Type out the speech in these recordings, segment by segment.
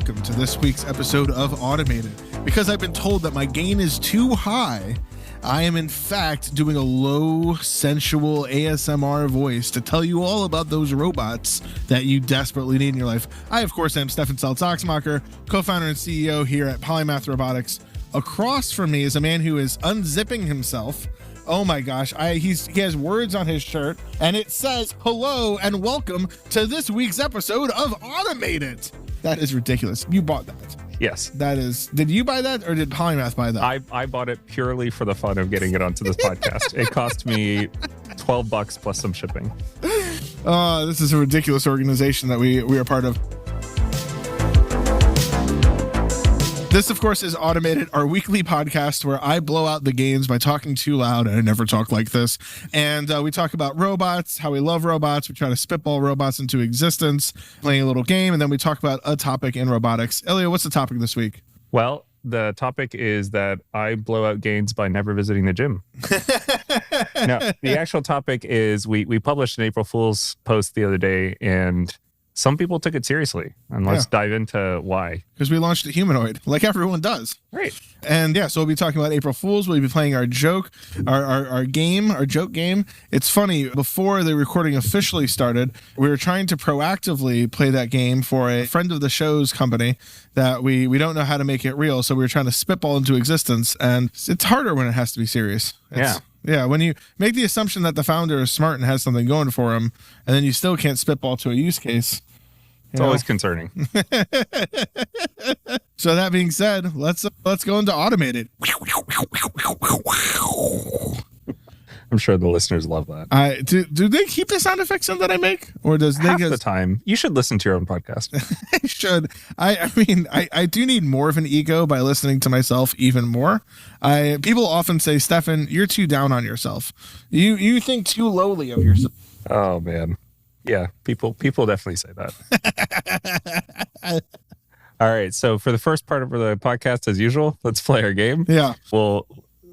welcome to this week's episode of Automated. Because I've been told that my gain is too high, I am in fact doing a low, sensual ASMR voice to tell you all about those robots that you desperately need in your life. I, of course, am Stefan and co-founder and CEO here at Polymath Robotics. Across from me is a man who is unzipping himself. Oh my gosh, he has words on his shirt, and it says, hello and welcome to this week's episode of Automated. That is ridiculous. You bought that. Yes. That is, did you buy that or did Polymath buy that? I bought it purely for the fun of getting it onto this podcast. It cost me $12 plus some shipping. This is a ridiculous organization that we are part of. This, of course, is Automated, our weekly podcast where I blow out the gains by talking too loud, and I never talk like this. And we talk about robots, how we love robots. We try to spitball robots into existence, playing a little game, and then we talk about a topic in robotics. Ilia, what's the topic this week? Well, the topic is that I blow out gains by never visiting the gym. No, the actual topic is we published an April Fool's post the other day, and some people took it seriously, and let's dive into why. Because we launched a humanoid, like everyone does. Right. And yeah, so we'll be talking about April Fools. We'll be playing our joke, our joke game. It's funny, before the recording officially started, we were trying to proactively play that game for a friend of the show's company that we don't know how to make it real. So we were trying to spitball into existence, and it's harder when it has to be serious. Yeah, when you make the assumption that the founder is smart and has something going for him, and then you still can't spitball to a use case. It's always concerning. So that being said, let's go into Automated. I'm sure the listeners love that. Do they keep the sound effects in that I make, or does half the time? You should listen to your own podcast. I should. I mean, I do need more of an ego by listening to myself even more. People often say, Stefan, you're too down on yourself. You think too lowly of yourself. Oh man, yeah. People definitely say that. All right. So for the first part of the podcast, as usual, let's play our game. Yeah.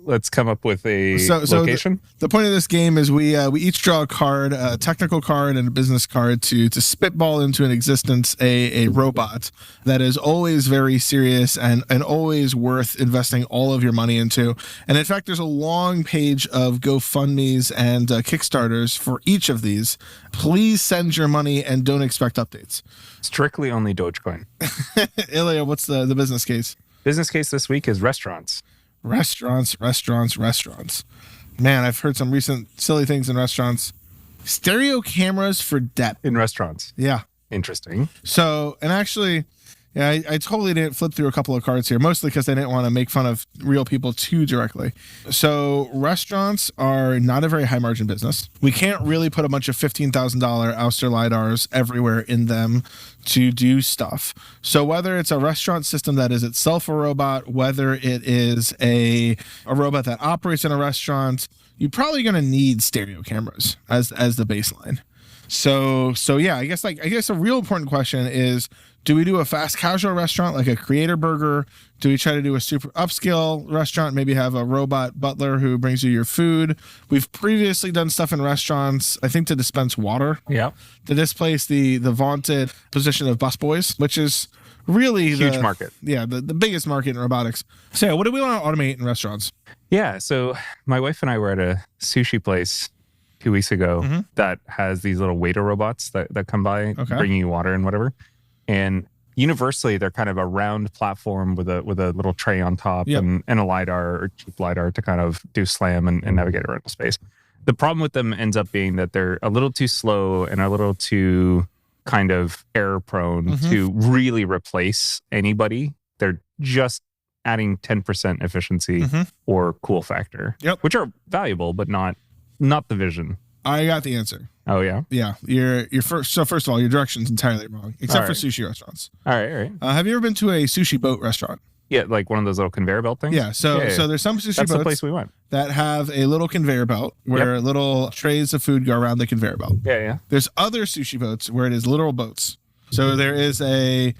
Let's come up with a location. The point of this game is we each draw a card, a technical card and a business card to spitball into an existence a robot that is always very serious and always worth investing all of your money into. And in fact, there's a long page of GoFundMes and Kickstarters for each of these. Please send your money and don't expect updates. Strictly only Dogecoin. Ilia, what's the business case? Business case this week is restaurants. Restaurants. Man, I've heard some recent silly things in restaurants. Stereo cameras for depth. In restaurants. Yeah. Interesting. So, and actually, yeah, I totally didn't flip through a couple of cards here, mostly because I didn't want to make fun of real people too directly. So restaurants are not a very high margin business. We can't really put a bunch of $15,000 Ouster LiDARs everywhere in them to do stuff. So whether it's a restaurant system that is itself a robot, whether it is a robot that operates in a restaurant, you're probably going to need stereo cameras as the baseline. So yeah, I guess a real important question is, do we do a fast casual restaurant like a Creator Burger? Do we try to do a super upscale restaurant, maybe have a robot butler who brings you your food? We've previously done stuff in restaurants, I think, to dispense water. Yeah. To displace the vaunted position of busboys, which is really huge market. Yeah, the biggest market in robotics. So what do we want to automate in restaurants? Yeah, so my wife and I were at a sushi place 2 weeks ago that has these little waiter robots that come by bringing you water and whatever. And universally, they're kind of a round platform with a little tray on top and a LiDAR or cheap LiDAR to kind of do slam and navigate around the space. The problem with them ends up being that they're a little too slow and a little too kind of error prone to really replace anybody. They're just adding 10% efficiency or cool factor, which are valuable, but not the vision. I got the answer. Oh yeah, yeah. Your first. So first of all, your direction's entirely wrong, except for sushi restaurants. All right. Have you ever been to a sushi boat restaurant? Yeah, like one of those little conveyor belt things. Yeah. So there's some sushi That's boats the place we went that have a little conveyor belt where little trays of food go around the conveyor belt. Yeah. There's other sushi boats where it is literal boats. So there is a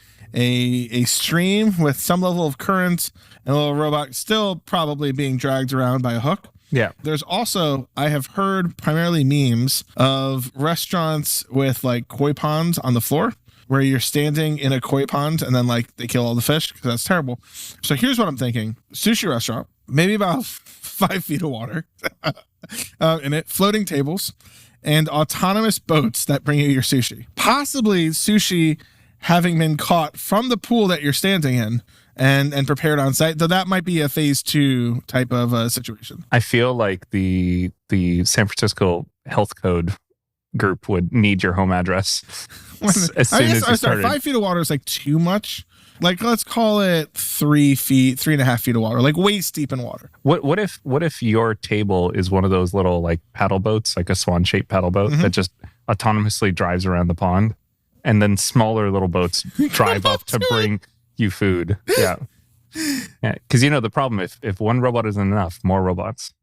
stream with some level of current and a little robot still probably being dragged around by a hook. Yeah. There's also, I have heard primarily memes of restaurants with like koi ponds on the floor where you're standing in a koi pond and then like they kill all the fish, because that's terrible. So here's what I'm thinking. Sushi restaurant, maybe about 5 feet of water in it, floating tables, and autonomous boats that bring you your sushi. Possibly sushi having been caught from the pool that you're standing in and prepared on site, though that might be a phase 2 type of situation. I feel like the San Francisco health code group would need your home address as soon as you started. 5 feet of water is like too much. Like, let's call it 3 feet, 3.5 feet of water, like waist deep in water. What if your table is one of those little like paddle boats, like a swan-shaped paddle boat that just autonomously drives around the pond, and then smaller little boats drive up to bring you food? Yeah. Because the problem, if one robot isn't enough, more robots.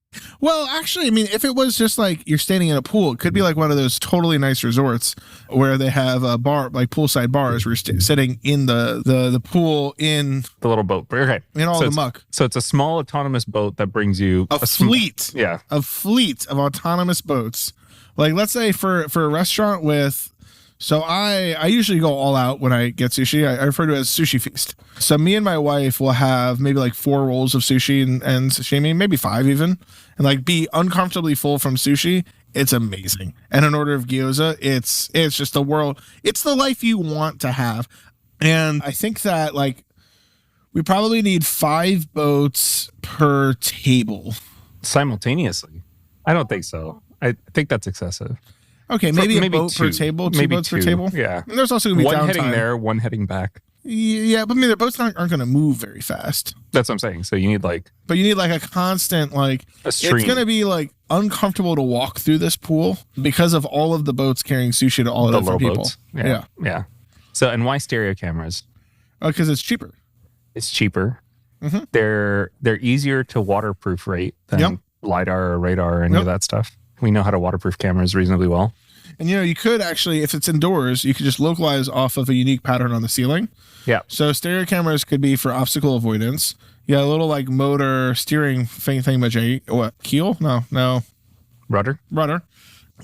Well, actually, I mean, if it was just like you're standing in a pool, it could be like one of those totally nice resorts where they have a bar, like poolside bars, where you're sitting in the pool in the little boat. Okay, in all the muck. So it's a small autonomous boat that brings you a fleet. A fleet of autonomous boats. Like, let's say for a restaurant with. So I usually go all out when I get sushi. I refer to it as sushi feast. So me and my wife will have maybe like 4 rolls of sushi and sashimi, maybe 5 even, and like be uncomfortably full from sushi. It's amazing. And an order of gyoza, it's just the world. It's the life you want to have. And I think that like we probably need 5 boats per table. Simultaneously? I don't think so. I think that's excessive. Okay, maybe a boat per table, 2 boats per table. Yeah. And there's also going to be one downtime. heading there, one heading back. Yeah, but I mean, the boats aren't going to move very fast. That's what I'm saying. So you need like... But you need like a constant, like... A stream. It's going to be like uncomfortable to walk through this pool because of all of the boats carrying sushi to all of the different people. Boats. Yeah. So, and why stereo cameras? Oh, because it's cheaper. It's cheaper. Mm-hmm. They're easier to waterproof rate than LiDAR or radar or any of that stuff. We know how to waterproof cameras reasonably well. And, you could actually, if it's indoors, you could just localize off of a unique pattern on the ceiling. Yeah. So stereo cameras could be for obstacle avoidance. Yeah, a little like motor steering thingamajig. What? Keel? No. Rudder.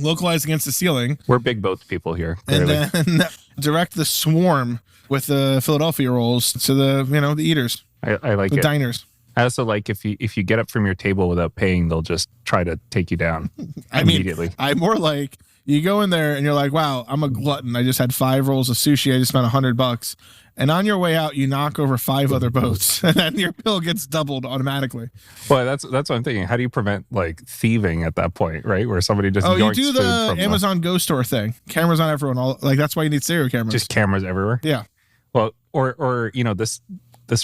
Localized against the ceiling. We're big boat people here. Clearly. And then direct the swarm with the Philadelphia rolls to the eaters. I like the it. Diners. I also like if you get up from your table without paying, they'll just try to take you down immediately. I'm more like you go in there and you're like, wow, I'm a glutton. I just had 5 rolls of sushi. I just spent $100. And on your way out, you knock over 5 other boats, and then your bill gets doubled automatically. Well, that's what I'm thinking. How do you prevent like thieving at that point, right? Where somebody just you do the Amazon Go Store thing. Cameras on everyone. That's why you need stereo cameras. Just cameras everywhere. Yeah. Well, or this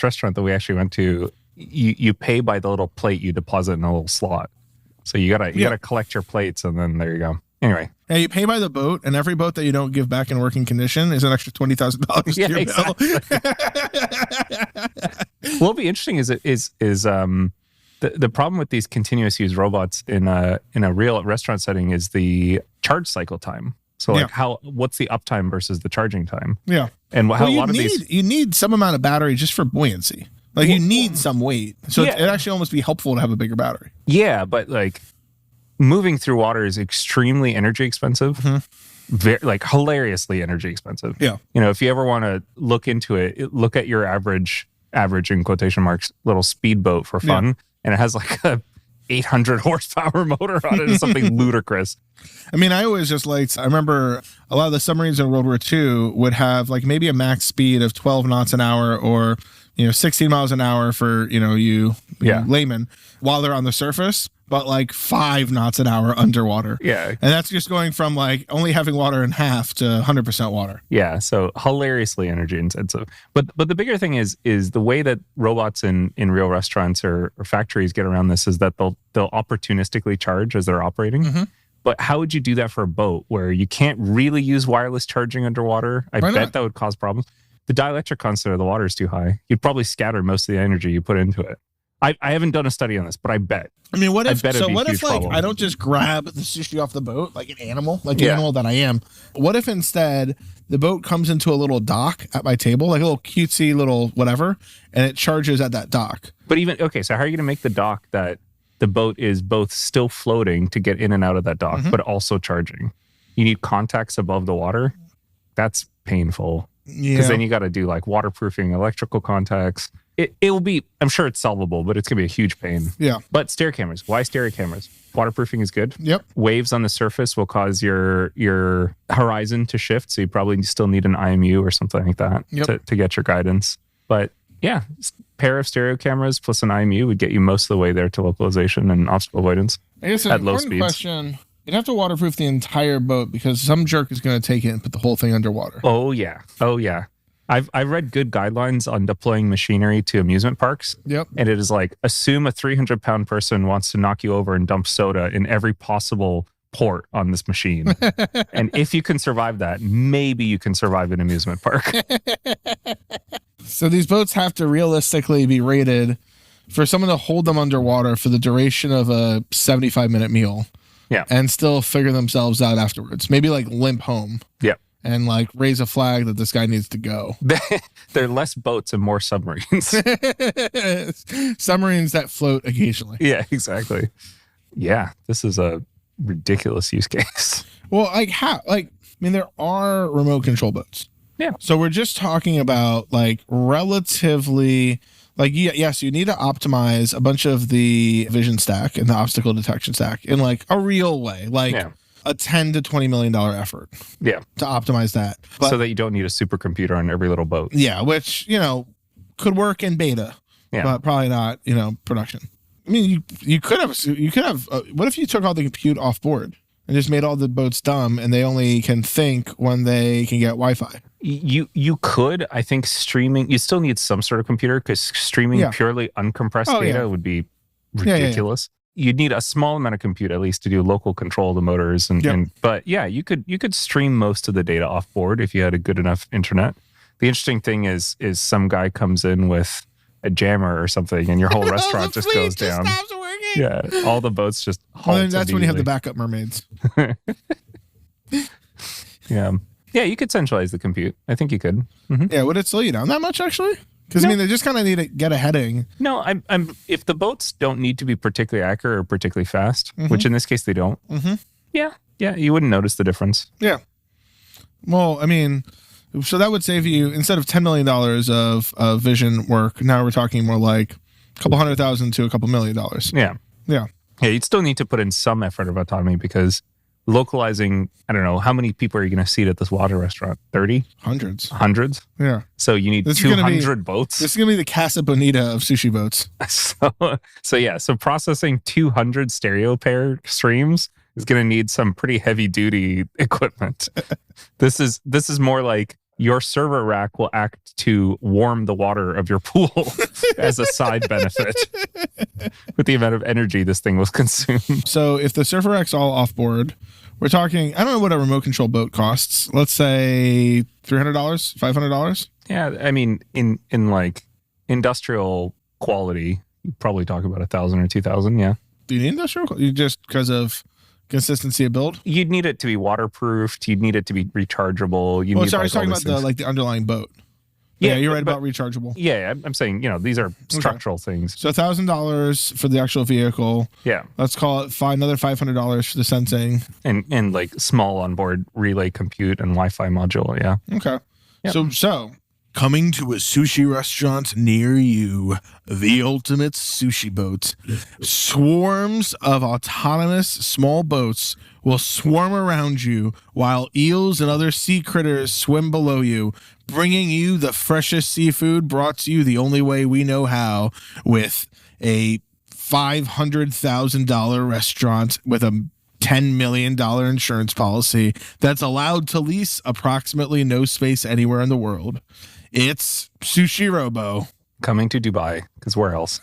restaurant that we actually went to. You pay by the little plate you deposit in a little slot. So you gotta collect your plates, and then there you go. Anyway. Yeah, you pay by the boat, and every boat that you don't give back in working condition is an extra $20,000 to your bill. What'll be interesting is the problem with these continuous use robots in a real restaurant setting is the charge cycle time. So like what's the uptime versus the charging time? Yeah. And you need some amount of battery just for buoyancy. Like you need some weight. So it'd actually almost be helpful to have a bigger battery. Yeah, but like moving through water is extremely energy expensive. Like hilariously energy expensive. Yeah. If you ever want to look into it, look at your average in quotation marks little speedboat for fun, and it has like a 800 horsepower motor on it. It's something ludicrous. I mean, I always just I remember a lot of the submarines in World War II would have like maybe a max speed of 12 knots an hour or 16 miles an hour for, you layman while they're on the surface, but like 5 knots an hour underwater. Yeah. And that's just going from like only having water in half to 100% water. Yeah. So hilariously energy intensive. But the bigger thing is the way that robots in real restaurants or factories get around this is that they'll opportunistically charge as they're operating. Mm-hmm. But how would you do that for a boat where you can't really use wireless charging underwater? I bet that would cause problems. The dielectric constant of the water is too high. You'd probably scatter most of the energy you put into it. I haven't done a study on this, but I bet. I mean, what if I don't just grab the sushi off the boat like an animal, the animal that I am? What if instead the boat comes into a little dock at my table, like a little cutesy little whatever, and it charges at that dock? But so how are you going to make the dock that the boat is both still floating to get in and out of that dock, but also charging? You need contacts above the water. That's painful. Yeah. Because then you got to do like waterproofing, electrical contacts. It will be, I'm sure it's solvable, but it's going to be a huge pain. Yeah. But stereo cameras. Why stereo cameras? Waterproofing is good. Yep. Waves on the surface will cause your horizon to shift. So you probably still need an IMU or something like that to get your guidance. But yeah, pair of stereo cameras plus an IMU would get you most of the way there to localization and obstacle avoidance. I guess an at low important speeds. question. You'd have to waterproof the entire boat because some jerk is going to take it and put the whole thing underwater. Oh yeah. I've read good guidelines on deploying machinery to amusement parks. Yep. And it is like, assume a 300-pound person wants to knock you over and dump soda in every possible port on this machine. And if you can survive that, maybe you can survive an amusement park. So these boats have to realistically be rated for someone to hold them underwater for the duration of a 75-minute meal. Yeah. And still figure themselves out afterwards. Maybe like limp home. Yeah. And like raise a flag that this guy needs to go. There are less boats and more submarines. Submarines that float occasionally. Yeah, exactly. Yeah, this is a ridiculous use case. Well, like how? Like, I mean, there are remote control boats. Yeah. So we're just talking about like relatively, like, yes, you need to optimize a bunch of the vision stack and the obstacle detection stack in like a real way, like a $10 to $20 million effort. Yeah. To optimize that. But, so that you don't need a supercomputer on every little boat. Yeah, which, could work in beta, but probably not, production. I mean, you could have, what if you took all the compute off board and just made all the boats dumb and they only can think when they can get Wi-Fi? You could, I think streaming, you still need some sort of computer because streaming purely uncompressed data would be ridiculous. You'd need a small amount of compute at least to do local control of the motors. But yeah, you could stream most of the data off board if you had a good enough internet. The interesting thing is some guy comes in with a jammer or something and your whole restaurant just goes down. Stops working. Yeah, all the boats just halt. Well, then that's when you have the backup mermaids. Yeah, you could centralize the compute. I think you could. Mm-hmm. Yeah, would it slow you down that much actually? Because I mean, they just kind of need to get a heading. No, I'm. If the boats don't need to be particularly accurate or particularly fast, which in this case they don't. Mm-hmm. Yeah, you wouldn't notice the difference. Yeah. Well, I mean, so that would save you, instead of $10 million of vision work, now we're talking more like a couple $100,000 to a couple $1 million. Yeah. You'd still need to put in some effort of autonomy because localizing, I don't know, how many people are you going to seat at this water restaurant? 30? Hundreds? Yeah. So you need 200 boats? This is going to be the Casa Bonita of sushi boats. So processing 200 stereo pair streams is going to need some pretty heavy duty equipment. This is more like your server rack will act to warm the water of your pool as a side benefit with the amount of energy this thing will consume. So if the server rack's all off board, we're talking, I don't know what a remote control boat costs. Let's say $300, $500. Yeah. I mean, in like industrial quality, you probably talk about 1,000 or 2,000. Yeah. Do you need industrial? You just because of consistency of build? You'd need it to be waterproofed. You'd need it to be rechargeable. I was talking about the underlying boat. Yeah, you're right about rechargeable. Yeah, I'm saying, these are structural things. So $1,000 for the actual vehicle. Yeah. Let's call it another $500 for the sensing. And like small onboard relay compute and Wi-Fi module. Yeah. Okay. Yep. So coming to a sushi restaurant near you, the ultimate sushi boat. Swarms of autonomous small boats will swarm around you while eels and other sea critters swim below you, bringing you the freshest seafood brought to you the only way we know how, with a $500,000 restaurant with a $10 million insurance policy that's allowed to lease approximately no space anywhere in the world. It's Sushi Robo. Coming to Dubai, because where else?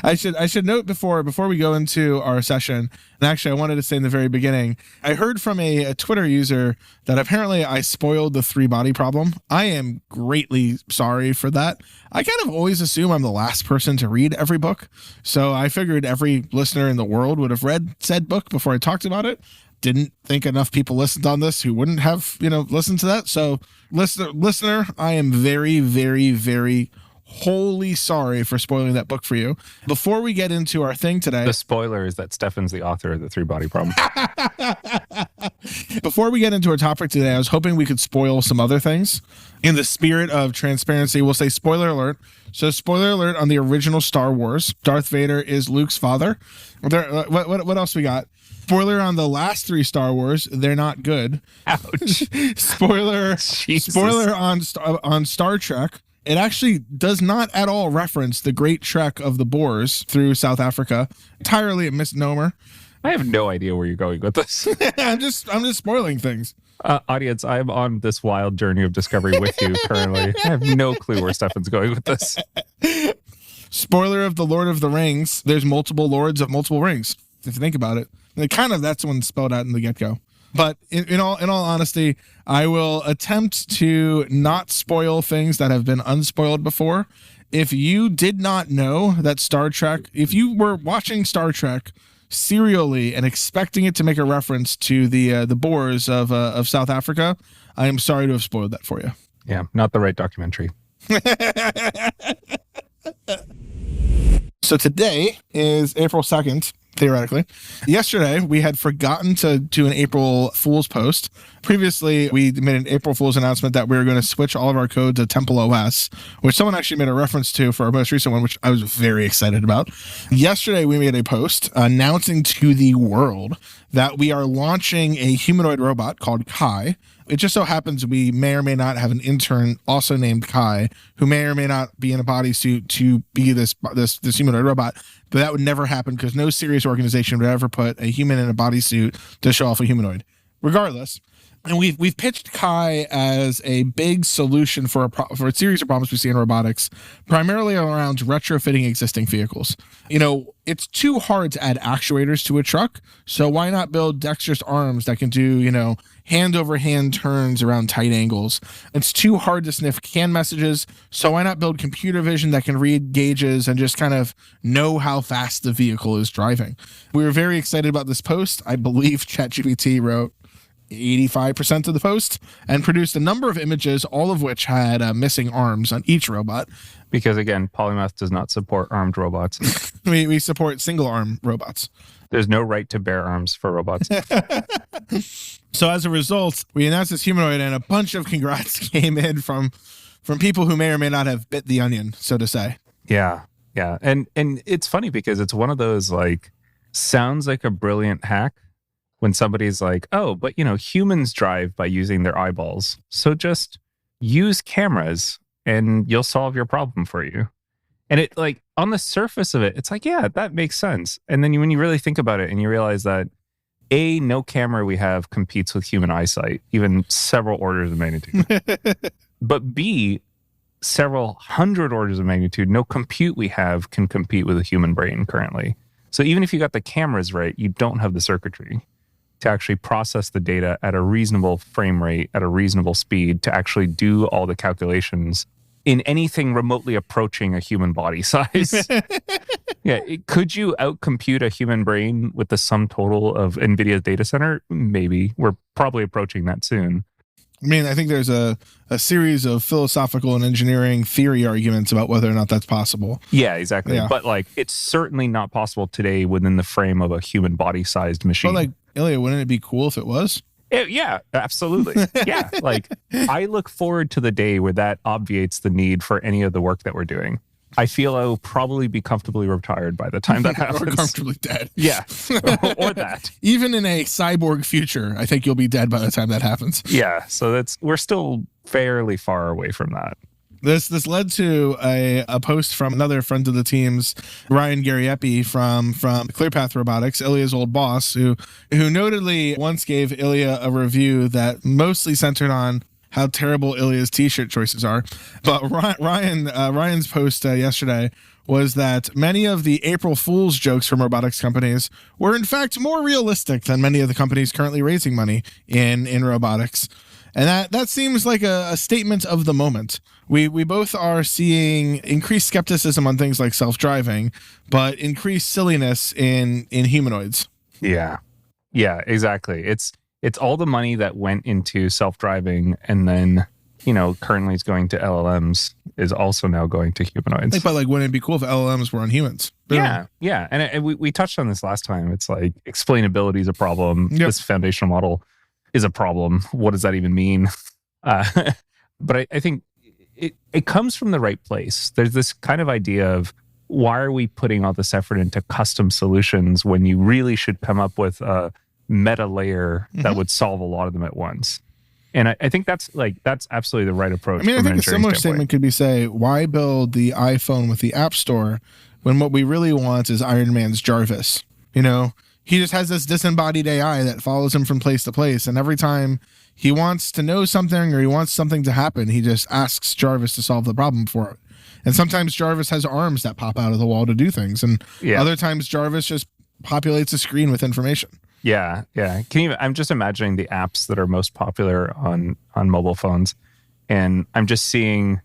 I should note before we go into our session, and actually I wanted to say in the very beginning, I heard from a Twitter user that apparently I spoiled the 3-body problem. I am greatly sorry for that. I kind of always assume I'm the last person to read every book, so I figured every listener in the world would have read said book before I talked about it. Didn't think enough people listened on this who wouldn't have, listened to that. So listener, I am very, very, very wholly sorry for spoiling that book for you. Before we get into our thing today, the spoiler is that Stefan's the author of the 3-Body Problem. Before we get into our topic today, I was hoping we could spoil some other things. In the spirit of transparency, we'll say spoiler alert. So spoiler alert on the original Star Wars. Darth Vader is Luke's father. What else we got? Spoiler on the last 3 Star Wars. They're not good. Ouch. Spoiler on Star Trek. It actually does not at all reference the Great Trek of the Boers through South Africa. Entirely a misnomer. I have no idea where you're going with this. I'm just spoiling things. Audience, I'm on this wild journey of discovery with you currently. I have no clue where Stefan's going with this. Spoiler of the Lord of the Rings. There's multiple lords of multiple rings. If you think about it, and that's one spelled out in the get-go. But in all honesty, I will attempt to not spoil things that have been unspoiled before. If you did not know that Star Trek, if you were watching Star Trek serially and expecting it to make a reference to the Boers of South Africa, I am sorry to have spoiled that for you. Yeah, not the right documentary. So today is April 2nd. Theoretically. Yesterday, we had forgotten to do an April Fool's post. Previously, we made an April Fool's announcement that we were going to switch all of our code to Temple OS, which someone actually made a reference to for our most recent one, which I was very excited about. Yesterday, we made a post announcing to the world that we are launching a humanoid robot called Kai. It just so happens we may or may not have an intern also named Kai, who may or may not be in a bodysuit to be this humanoid robot. But that would never happen because no serious organization would ever put a human in a bodysuit to show off a humanoid. Regardless, and we've pitched Kai as a big solution for a series of problems we see in robotics, primarily around retrofitting existing vehicles. You know, it's too hard to add actuators to a truck, so why not build dexterous arms that can do, hand-over-hand turns around tight angles? It's too hard to sniff CAN messages, so why not build computer vision that can read gauges and just kind of know how fast the vehicle is driving? We were very excited about this post. I believe ChatGPT wrote 85% of the post and produced a number of images, all of which had missing arms on each robot. Because again, Polymath does not support armed robots. we support single arm robots. There's no right to bear arms for robots. So as a result, we announced this humanoid and a bunch of congrats came in from people who may or may not have bit the onion, so to say. Yeah. Yeah. And it's funny because it's one of those sounds like a brilliant hack when somebody's like, oh, but humans drive by using their eyeballs. So just use cameras and you'll solve your problem for you. And it on the surface of it, it's yeah, that makes sense. And then when you really think about it and you realize that A, no camera we have competes with human eyesight, even several orders of magnitude. But B, several hundred orders of magnitude, no compute we have can compete with a human brain currently. So even if you got the cameras right, you don't have the circuitry to actually process the data at a reasonable frame rate, at a reasonable speed, to actually do all the calculations in anything remotely approaching a human body size. Yeah, could you outcompute a human brain with the sum total of NVIDIA's data center? Maybe. We're probably approaching that soon. I mean, I think there's a series of philosophical and engineering theory arguments about whether or not that's possible. Yeah, exactly. Yeah. But it's certainly not possible today within the frame of a human body-sized machine. But Ilia, wouldn't it be cool if it was? Yeah, absolutely. Yeah, I look forward to the day where that obviates the need for any of the work that we're doing. I feel I will probably be comfortably retired by the time that happens. Or comfortably dead. Yeah, or that. Even in a cyborg future, I think you'll be dead by the time that happens. Yeah, so we're still fairly far away from that. This led to a post from another friend of the team's, Ryan Gariepi from ClearPath Robotics, Ilia's old boss, who notedly once gave Ilia a review that mostly centered on how terrible Ilia's t-shirt choices are. But Ryan's post yesterday was that many of the April Fool's jokes from robotics companies were in fact more realistic than many of the companies currently raising money in robotics. And that seems like a statement of the moment. We both are seeing increased skepticism on things like self-driving, but increased silliness in humanoids. Yeah. Yeah, exactly. It's all the money that went into self-driving, and then currently is going to LLMs is also now going to humanoids. But like, wouldn't it be cool if LLMs were on humans? Yeah. And we touched on this last time. It's like explainability is a problem. Yep. This foundational model is a problem. What does that even mean? But I think it comes from the right place. There's this kind of idea of, why are we putting all this effort into custom solutions when you really should come up with a meta layer that would solve a lot of them at once? And I think that's absolutely the right approach. I mean, I think a similar statement could be why build the iPhone with the App Store when what we really want is Iron Man's Jarvis? He just has this disembodied AI that follows him from place to place. And every time he wants to know something or he wants something to happen, he just asks Jarvis to solve the problem for it. And sometimes Jarvis has arms that pop out of the wall to do things. And other times Jarvis just populates a screen with information. Yeah. I'm just imagining the apps that are most popular on mobile phones. And I'm just seeing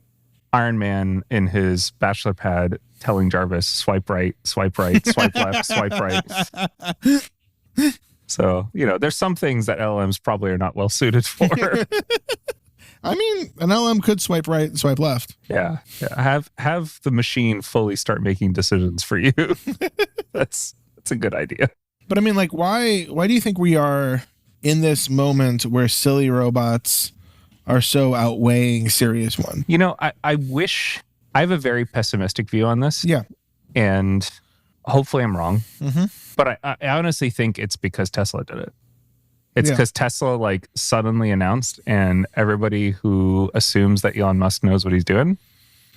Iron Man in his bachelor pad telling Jarvis, swipe right, swipe left, swipe right. So, there's some things that LLMs probably are not well suited for. I mean, an LM could swipe right and swipe left. Yeah. Have the machine fully start making decisions for you. That's a good idea. But I mean, like, why do you think we are in this moment where silly robots are so outweighing serious ones? I wish, I have a very pessimistic view on this. Yeah. And hopefully I'm wrong. Mm-hmm. But I honestly think it's because Tesla did it. It's because Tesla suddenly announced, and everybody who assumes that Elon Musk knows what he's doing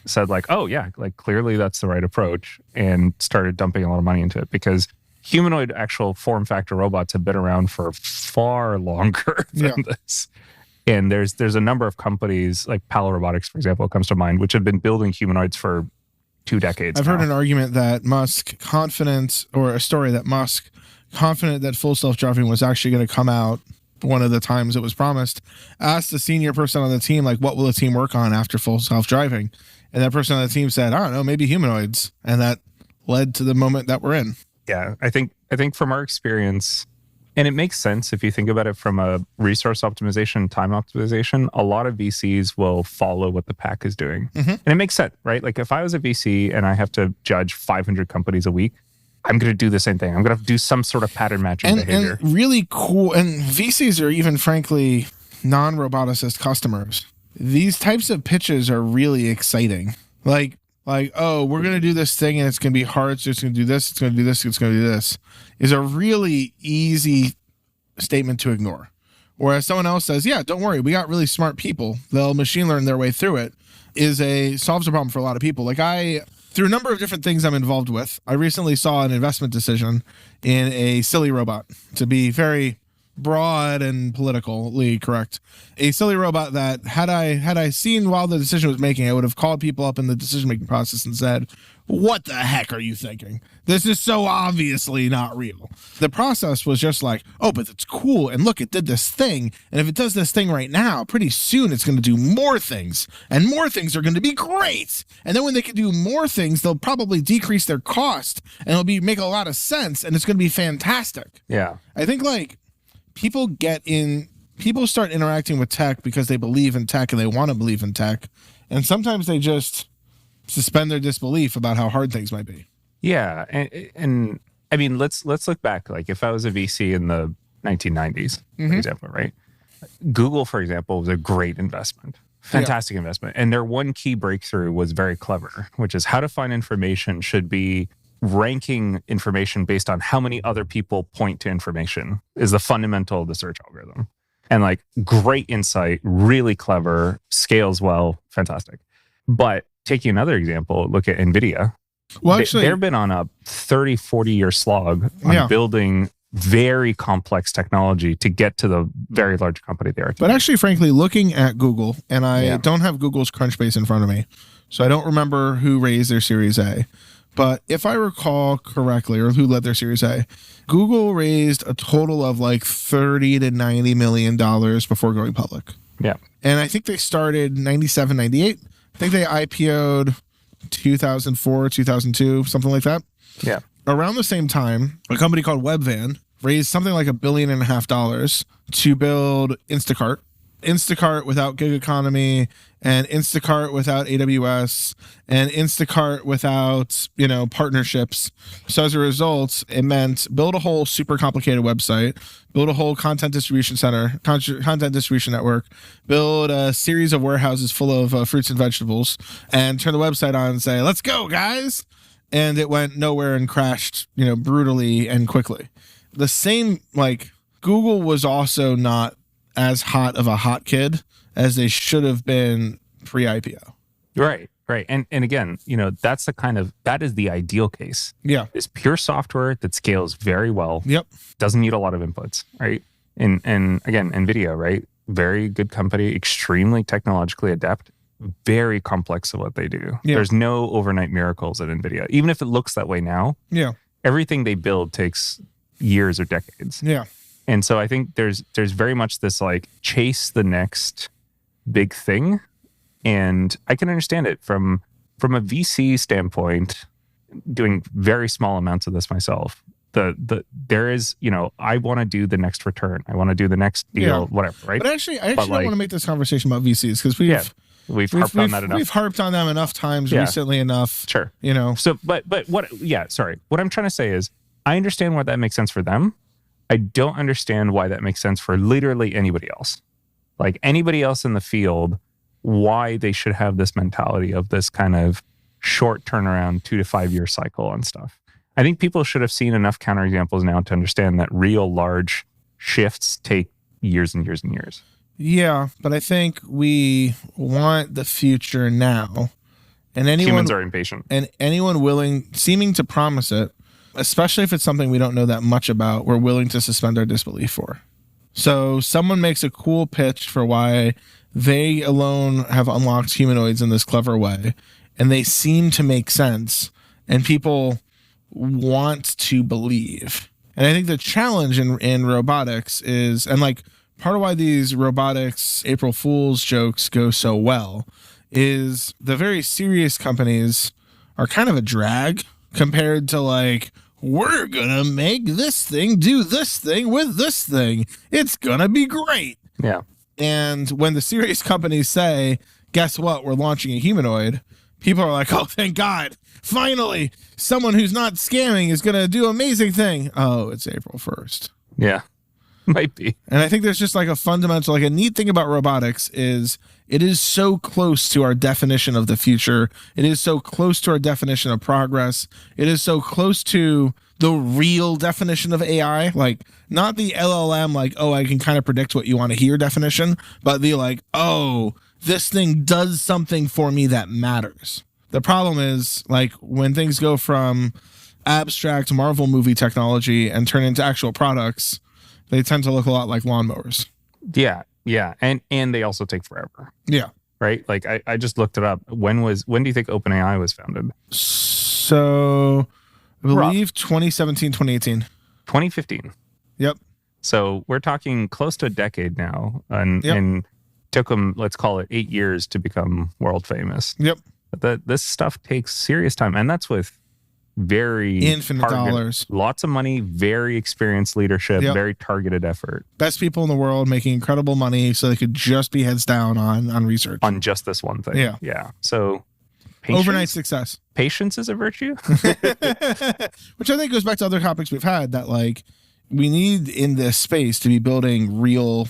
said oh yeah, clearly that's the right approach, and started dumping a lot of money into it, because humanoid actual form factor robots have been around for far longer than this. And there's a number of companies like Palo Robotics, for example, comes to mind, which have been building humanoids for 2 decades. I've heard an argument that Musk confident that full self-driving was actually going to come out one of the times it was promised, asked the senior person on the team, what will the team work on after full self-driving? And that person on the team said, I don't know, maybe humanoids. And that led to the moment that we're in. Yeah, I think from our experience, and it makes sense if you think about it from a resource optimization, time optimization, a lot of VCs will follow what the pack is doing. Mm-hmm. And it makes sense, right? If I was a VC and I have to judge 500 companies a week, I'm going to do the same thing. I'm going to do some sort of pattern matching behavior. And really cool. And VCs are even, frankly, non-roboticist customers. These types of pitches are really exciting. Oh, we're going to do this thing and it's going to be hard. So it's going to do this. It's going to do this. It's going to do this. Is a really easy statement to ignore. Whereas someone else says, yeah, don't worry. We got really smart people. They'll machine learn their way through it. Solves a problem for a lot of people. Through a number of different things I'm involved with, I recently saw an investment decision in a silly robot, to be very broad and politically correct. A silly robot that had I seen while the decision was making, I would have called people up in the decision-making process and said, what the heck are you thinking? This is so obviously not real. The process was just oh, but it's cool. And look, it did this thing. And if it does this thing right now, pretty soon it's going to do more things. And more things are going to be great. And then when they can do more things, they'll probably decrease their cost. And it'll make a lot of sense. And it's going to be fantastic. Yeah. I think people start interacting with tech because they believe in tech and they want to believe in tech. And sometimes they just suspend their disbelief about how hard things might be. Yeah. And I mean, let's look back. If I was a VC in the 1990s, for example, right? Google, for example, was a great investment. Fantastic investment. And their one key breakthrough was very clever, which is how to find information should be ranking information based on how many other people point to information is the fundamental of the search algorithm. And great insight, really clever, scales well, fantastic. But taking another example, look at NVIDIA. Well, actually, they've been on a 30, 40-year slog on building very complex technology to get to the very large company they are today. But actually, frankly, looking at Google, and I don't have Google's Crunchbase in front of me, so I don't remember who raised their Series A. But if I recall correctly, or who led their Series A, Google raised a total of $30 to $90 million before going public. Yeah. And I think they started 97, 98. I think they IPO'd 2004, 2002, something like that. Yeah. Around the same time, a company called Webvan raised something like $1.5 billion to build Instacart. Instacart without gig economy, and Instacart without AWS, and Instacart without, partnerships. So as a result, it meant build a whole super complicated website, build a whole content distribution center, content distribution network, build a series of warehouses full of fruits and vegetables, and turn the website on and say, let's go, guys. And it went nowhere and crashed, brutally and quickly. The same, Google was also not as hot of a hot kid as they should have been pre-IPO. Right. And again, that's that is the ideal case. Yeah. It's pure software that scales very well. Yep. Doesn't need a lot of inputs, right? And again, NVIDIA, right? Very good company, extremely technologically adept, very complex at what they do. Yeah. There's no overnight miracles at NVIDIA. Even if it looks that way now, everything they build takes years or decades. Yeah. And so I think there's very much this chase the next big thing. And I can understand it from a VC standpoint, doing very small amounts of this myself. There is, I want to do the next return. I want to do the next deal, whatever, right? But actually, I don't want to make this conversation about VCs because we've harped on that enough. We've harped on them enough times recently enough. Sure. So, but what I'm trying to say is I understand why that makes sense for them. I don't understand why that makes sense for literally anybody else. Anybody else in the field, why they should have this mentality of this kind of short turnaround 2 to 5 year cycle and stuff. I think people should have seen enough counterexamples now to understand that real large shifts take years and years and years. Yeah, but I think we want the future now. And humans are impatient. And anyone seeming to promise it, especially if it's something we don't know that much about, we're willing to suspend our disbelief for. So someone makes a cool pitch for why they alone have unlocked humanoids in this clever way, and they seem to make sense, and people want to believe. And I think the challenge in robotics is, and part of why these robotics April Fool's jokes go so well, is the very serious companies are kind of a drag compared to we're gonna make this thing do this thing with this thing. It's gonna be great. Yeah. And when the serious companies say, guess what, we're launching a humanoid, people are like, oh, thank God. Finally, someone who's not scamming is gonna do amazing thing. Oh, it's April 1st. Yeah. Might be. And I think there's just a fundamental, a neat thing about robotics is it is so close to our definition of the future. It is so close to our definition of progress. It is so close to the real definition of AI, not the LLM, oh, I can kind of predict what you want to hear definition, but the oh, this thing does something for me that matters. The problem is when things go from abstract Marvel movie technology and turn into actual products, they tend to look a lot like lawnmowers. Yeah. And they also take forever. Yeah. Right? I just looked it up. When do you think OpenAI was founded? So I believe 2017, 2018. 2015. Yep. So we're talking close to a decade now. And took them, let's call it 8 years to become world famous. Yep. But this stuff takes serious time. And that's with very infinite dollars, lots of money, very experienced leadership, very targeted effort. Best people in the world making incredible money so they could just be heads down on research. On just this one thing. Yeah. So overnight success. Patience is a virtue. Which I think goes back to other topics we've had that we need in this space to be building real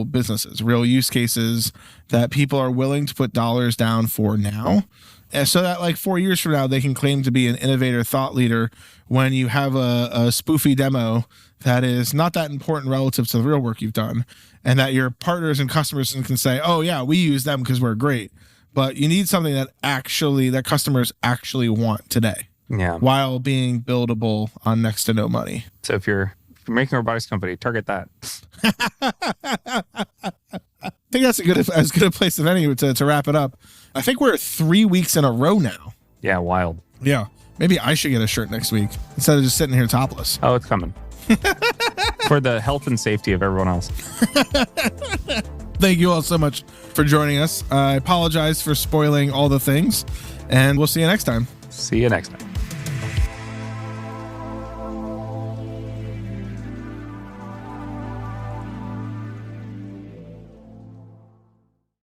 businesses, real use cases that people are willing to put dollars down for now. And so that 4 years from now, they can claim to be an innovator thought leader when you have a spoofy demo that is not that important relative to the real work you've done, and that your partners and customers can say, oh yeah, we use them because we're great. But you need something that customers actually want today. Yeah. While being buildable on next to no money. So if you're making a robotics company, target that. I think that's as good a place as any to wrap it up. I think we're 3 weeks in a row now. Yeah, wild. Yeah. Maybe I should get a shirt next week instead of just sitting here topless. Oh, it's coming. For the health and safety of everyone else. Thank you all so much for joining us. I apologize for spoiling all the things, and we'll see you next time. See you next time.